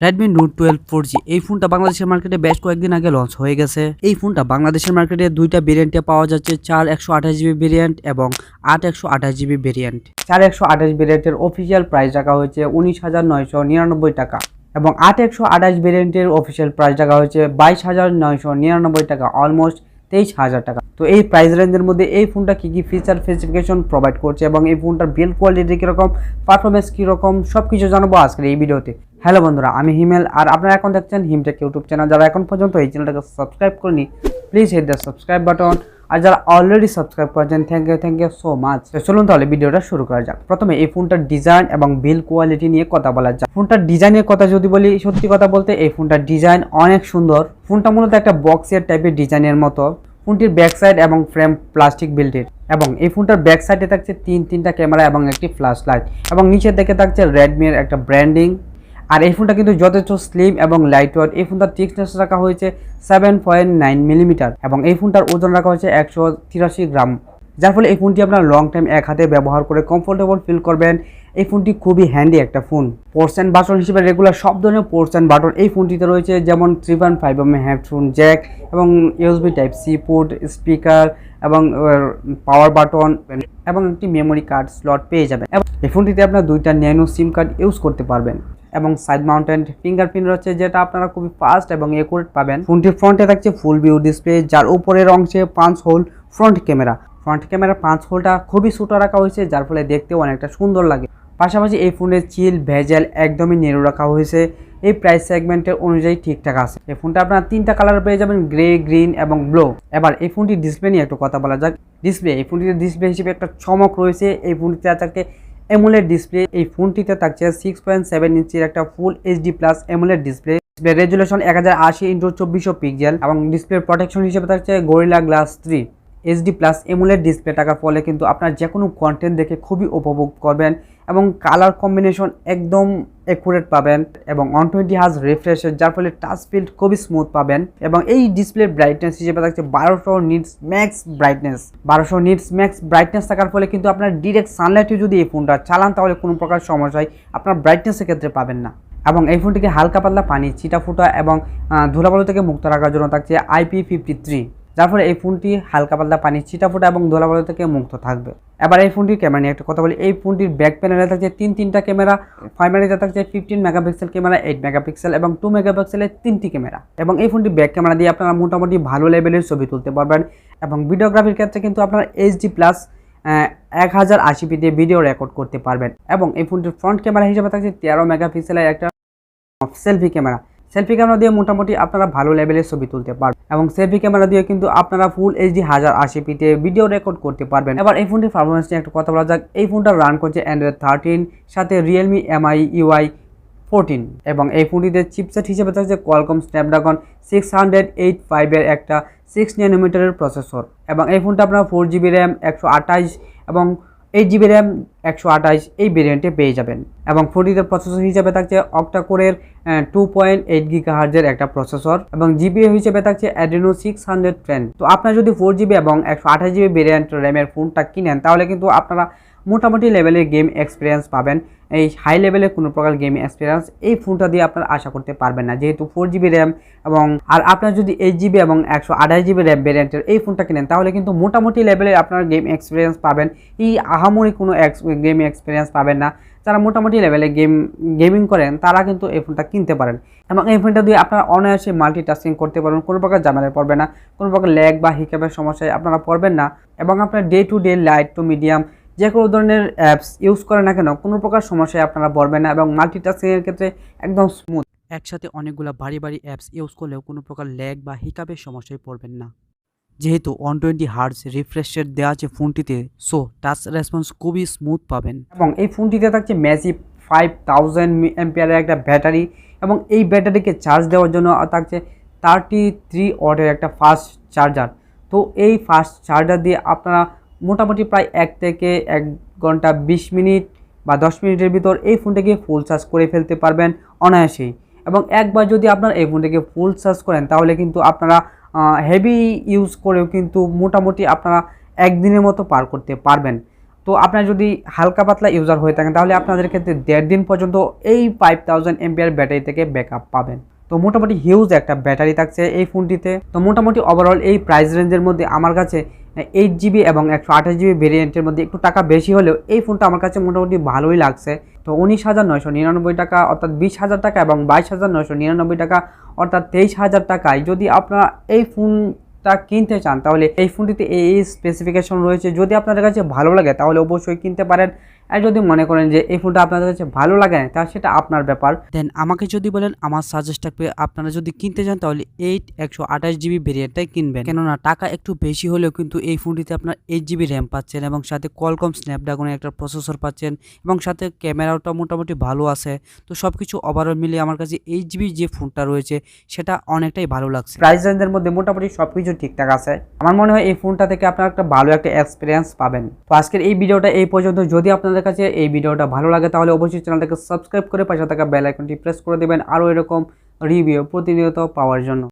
Redmi Note 12 4G এই ফোনটা বাংলাদেশের মার্কেটে বেশ কয়েকদিন আগে লঞ্চ হয়ে গেছে। এই ফোনটা বাংলাদেশের মার্কেটে দুইটা ভেরিয়েন্টে পাওয়া যাচ্ছে, 4 128GB ভেরিয়েন্ট এবং 8 128GB ভেরিয়েন্ট। 4 128 ভেরিয়েন্টের অফিসিয়াল প্রাইস রাখা হয়েছে 19,999 টাকা এবং 8 128 ভেরিয়েন্টের অফিসিয়াল প্রাইস রাখা হয়েছে 22,999 টাকা, অলমোস্ট 23,000 টাকা। তো এই প্রাইস রেঞ্জের মধ্যে এই ফোনটা কি কি ফিচার স্পেসিফিকেশন প্রোভাইড করছে এবং এই ফোনটার বিল্ড কোয়ালিটি কীরকম, পারফরমেন্স কীরকম, সব কিছু জানাবো আজকের এই ভিডিওতে। হ্যালো বন্ধুরা, আমি হিমেল আর আপনারা এখন দেখছেন হিমটেক ইউটিউব চ্যানেল। যারা এখন পর্যন্ত এই চ্যানেলটাকে সাবস্ক্রাইব করেনি, please hit the subscribe button. আর যারা অলরেডি সাবস্ক্রাইব করেছেন, থ্যাংক ইউ সো মাচ। চলুন তাহলে ভিডিওটা শুরু করা যাক। প্রথমে এই ফোনটার ডিজাইন এবং বিল্ড কোয়ালিটি নিয়ে কথা বলা যাক। ফোনটার ডিজাইনের কথা যদি বলি, সত্যি কথা বলতে এই ফোনটার ডিজাইন অনেক সুন্দর। ফোনটা মূলত একটা বক্সের টাইপের ডিজাইনের মতো। ফোনটির ব্যাক সাইড এবং ফ্রেম প্লাস্টিক বিল্ডের এবং এই ফোনটার ব্যাক সাইডে থাকছে তিনটা ক্যামেরা এবং একটি ফ্ল্যাশ লাইট এবং নিচের দিকে থাকছে রেডমির একটা ব্র্যান্ডিং। আর এই ফোনটা কিন্তু যথেষ্ট স্লিম এবং লাইট ওয়েট। এই ফোনটার থিকনেস রাখা হয়েছে 7.9 মিলিমিটার এবং এই ফোনটার ওজন রাখা হয়েছে 183 গ্রাম, যার ফলে এই ফোনটি আপনার লং টাইম এক হাতে ব্যবহার করে কমফোর্টেবল ফিল করবেন। এই ফোনটি খুবই হ্যান্ডি একটা ফোন। পোর্টস অ্যান্ড বাটন হিসেবে রেগুলার সব ধরনের পোর্টস অ্যান্ড বাটন এই ফোনটিতে রয়েছে, যেমন 3.5mm হেডফোন জ্যাক এবং USB type C port, speaker এবং পাওয়ার বাটন এবং একটি মেমোরি কার্ড স্লট পেয়ে যাবেন। এবং এই ফোনটিতে আপনার দুইটা ন্যানো সিম কার্ড ইউজ করতে পারবেন এবং সাইড মাউন্টেড ফিঙ্গারপ্রিন্ট রয়েছে, যেটা আপনারা খুবই ফাস্ট এবং একুরেট পাবেন। ফোনটির ফ্রন্টে থাকছে ফুল ভিউ ডিসপ্লে, যার উপরের অংশে 5 হোল ফ্রন্ট ক্যামেরা। ফ্রন্ট ক্যামেরার 5 হোলটা খুবই ছোটো রাখা হয়েছে, যার ফলে দেখতেও অনেকটা সুন্দর লাগে। পাশাপাশি এই ফোনের চিল ভেজেল একদমই নেড়ু রাখা হয়েছে। এই প্রাইস সেগমেন্টের অনুযায়ী ঠিকঠাক আছে। এই ফোনটা আপনারা 3টা কালার পেয়ে যাবেন, গ্রে, গ্রিন এবং ব্লু। এবার এই ফোনটির ডিসপ্লে নিয়ে একটু কথা বলা যাক। ডিসপ্লে, এই ফোনটিতে ডিসপ্লে হিসেবে একটা চমক রয়েছে। এই ফোনটিতে থাকছে অ্যামোলেড ডিসপ্লে। এই ফোনটিতে থাকছে 6.7 ইঞ্চির একটা full HD plus AMOLED display. Display resolution 1080x2400 pixel এবং ডিসপ্লে প্রোটেকশন হিসেবে থাকছে gorilla glass 3 HD plus AMOLED display থাকার ফলে কিন্তু আপনার যে কোনো কন্টেন্ট দেখে খুবই উপভোগ করবেন এবং কালার কম্বিনেশন একদম অ্যাকুরেট পাবেন এবং 120 হার্জ রিফ্রেশের, যার ফলে টাচ ফিল খুবই স্মুথ পাবেন। এবং এই ডিসপ্লে ব্রাইটনেস হিসেবে থাকছে 1200 nits max brightness. 1200 nits max brightness থাকার ফলে কিন্তু আপনার ডিরেক্ট সানলাইটে যদি এই ফোনটা চালান, তাহলে কোনো প্রকার সমস্যায় আপনার ব্রাইটনেসের ক্ষেত্রে পাবেন না। এবং এই ফোনটিকে হালকা পাতলা পানি, ছিটা ফুটা এবং ধুলাবালু থেকে মুক্ত রাখার জন্য থাকছে IP53, যার ফলে এই ফোনটি হালকা পাতলা পানি, ছিটাফোটা এবং ধুলাবালু থেকে মুক্ত থাকবে। এবার এই ফোনটির ক্যামেরা নিয়ে একটা কথা বলি। এই ফোনটির ব্যাক প্যানেলে থাকছে তিনটা ক্যামেরা। প্রাইমারিতে থাকছে 15 মেগাপিক্সেল ক্যামেরা, 8 মেগাপিক্সেল এবং 2 মেগাপিক্সেলের 3টি ক্যামেরা। এবং এই ফোনটি ব্যাক ক্যামেরা দিয়ে আপনারা মোটামুটি ভালো লেভেলের ছবি তুলতে পারবেন এবং ভিডিওগ্রাফির ক্ষেত্রে কিন্তু আপনারা এইচডি প্লাস 1080p দিয়ে ভিডিও রেকর্ড করতে পারবেন। এবং এই ফোনটির ফ্রন্ট ক্যামেরা হিসেবে থাকছে 13 মেগাপিক্সেলের একটা সেলফি ক্যামেরা। সেলফি ক্যামেরা দিয়ে মোটামুটি আপনারা ভালো লেভেলের ছবি তুলতে পারবেন এবং সেলফি ক্যামেরা দিয়ে কিন্তু আপনারা full HD 1080p video record করতে পারবেন। এবার এই ফোনটির পারফরমেন্স নিয়ে একটু কথা বলা যাক। এই ফোনটা রান করছে অ্যান্ড্রয়েড 13 সাথে রিয়েলমি MI UI 14 এবং এই ফোনটিতে চিপসেট হিসেবে থাকছে কোয়ালকম স্ন্যাপড্রাগন 685 এর একটা 6 ন্যানোমিটারের প্রসেসর। এবং এই ফোনটা আপনারা 4GB র্যাম 128 এবং 8GB র্যাম 128 এই ভেরিয়েন্টে পেয়ে যাবেন। এবং ফোনটিতে প্রসেসর হিসেবে থাকছে অক্টা কোরের 2.8 GHz একটা প্রসেসর এবং জিপিইউ হিসেবে থাকছে Adreno 610। তো আপনারা যদি 4GB এবং 128GB ভেরিয়েন্ট র্যামের ফোনটা কিনেন, তাহলে কিন্তু আপনারা মোটামুটি লেভেলের গেম এক্সপিরিয়েন্স পাবেন। এই হাই লেভেলের কোনো প্রকার গেম এক্সপিরিয়েন্স এই ফোনটা দিয়ে আপনারা আশা করতে পারবেন না, যেহেতু 4GB র্যাম। এবং আর আপনারা যদি 8GB এবং 128GB র্যাম ভেরিয়েন্টের এই ফোনটা কিনেন, তাহলে কিন্তু মোটামুটি লেভেলের আপনারা গেম এক্সপিরিয়েন্স পাবেন। এই আহামরি কোনো গেম এক্সপিরিয়েন্স পাবেন না। যারা মোটামুটি লেভেলে গেমিং করেন, তারা কিন্তু এই ফোনটা কিনতে পারেন এবং এই ফোনটা দিয়ে আপনারা অনায়াসে মাল্টিটাস্কিং করতে পারবেন। কোনো প্রকার ঝামেলায় পড়বে না, কোনো প্রকার ল্যাগ বা হিকাপের সমস্যায় আপনারা পড়বেন না। এবং আপনার day to day light to medium যে কোনো ধরনের অ্যাপস ইউজ করেন না কেন, কোনো প্রকার সমস্যায় আপনারা পড়বেন না এবং মাল্টিটাস্কিংয়ের ক্ষেত্রে একদম স্মুথ। একসাথে অনেকগুলো ভারী অ্যাপস ইউজ করলেও কোনো প্রকার ল্যাগ বা হিকাপের সমস্যায় পড়বেন না, যেহেতু 120 হার্জ রিফ্রেশ রেট দেওয়া আছে ফোনটিতে, সো টাচ রেসপন্স খুবই স্মুথ পাবেন। এবং এই ফোনটিতে থাকছে ম্যাসিভ 5000 এমপিয়ারের একটা ব্যাটারি এবং এই ব্যাটারিকে চার্জ দেওয়ার জন্য থাকছে 33 ওয়াটের একটা ফাস্ট চার্জার। তো এই ফাস্ট চার্জার দিয়ে আপনারা মোটামুটি প্রায় 1 থেকে 1 ঘন্টা 20 মিনিট বা 10 মিনিটের ভিতর এই ফোনটাকে ফুল চার্জ করে ফেলতে পারবেন অনায়াসেই। এবং একবার যদি আপনারা এই ফোনটাকে ফুল চার্জ করেন, তাহলে কিন্তু আপনারা হেভি ইউজ করেও কিন্তু মোটামুটি আপনারা একদিনের মতো পার করতে পারবেন। তো আপনারা যদি হালকা পাতলা ইউজার হয়ে থাকেন তাহলে আপনাদের ক্ষেত্রে 1.5 দিন পর্যন্ত এই 5000 এমপিআর ব্যাটারি থেকে ব্যাকআপ পাবেন। তো মোটামুটি হিউজ একটা ব্যাটারি থাকছে এই ফোনটিতে। তো মোটামুটি ওভারঅল এই প্রাইস রেঞ্জের মধ্যে আমার কাছে 8GB এবং 128GB ভেরিয়েন্টের মধ্যে একটু টাকা বেশি হলেও এই ফোনটা আমার কাছে মোটামুটি ভালোই লাগছে। তো 19,999 টাকা অর্থাৎ 20,000 টাকা এবং 22,999 টাকা অর্থাৎ 23,000 টাকায় যদি আপনারা এই ফোনটা কিনতে চান তাহলে এই ফোনটিতে এই স্পেসিফিকেশন রয়েছে। যদি আপনাদের কাছে ভালো লাগে তাহলে অবশ্যই কিনতে পারেন, আর যদি মনে করেন যে এই ফোনটা আপনাদের কাছে ভালো লাগে না তাহলে সেটা আপনার ব্যাপার। দেন আমাকে যদি বলেন আমার সাজেস্ট থাকবে আপনারা যদি কিনতে চান তাহলে 128GB ভেরিয়েন্টটাই কিনবেন, কেননা টাকা একটু বেশি হলেও কিন্তু এই ফোনটিতে আপনার 8GB র্যাম পাচ্ছেন এবং সাথে কোয়ালকম স্ন্যাপড্রাগনের একটা প্রসেসর পাচ্ছেন এবং সাথে ক্যামেরাটা মোটামুটি ভালো আছে। তো সব কিছু ওভারঅল মিলিয়ে আমার কাছে 8GB যে ফোনটা রয়েছে সেটা অনেকটাই ভালো লাগছে। প্রাইস রেঞ্জের মধ্যে মোটামুটি সব কিছু ঠিকঠাক আছে। আমার মনে হয় এই ফোনটা থেকে আপনারা একটা ভালো একটা এক্সপিরিয়েন্স পাবেন। তো আজকের এই ভিডিওটা এই পর্যন্ত। যদি আপনাদের কাছে এই ভিডিওটা ভালো লাগে তাহলে অবশ্যই চ্যানেলটাকে সাবস্ক্রাইব করে পাশে থাকা বেল আইকনটি প্রেস করে দেবেন আরও এরকম রিভিউ প্রতিনিয়ত পাওয়ার জন্য।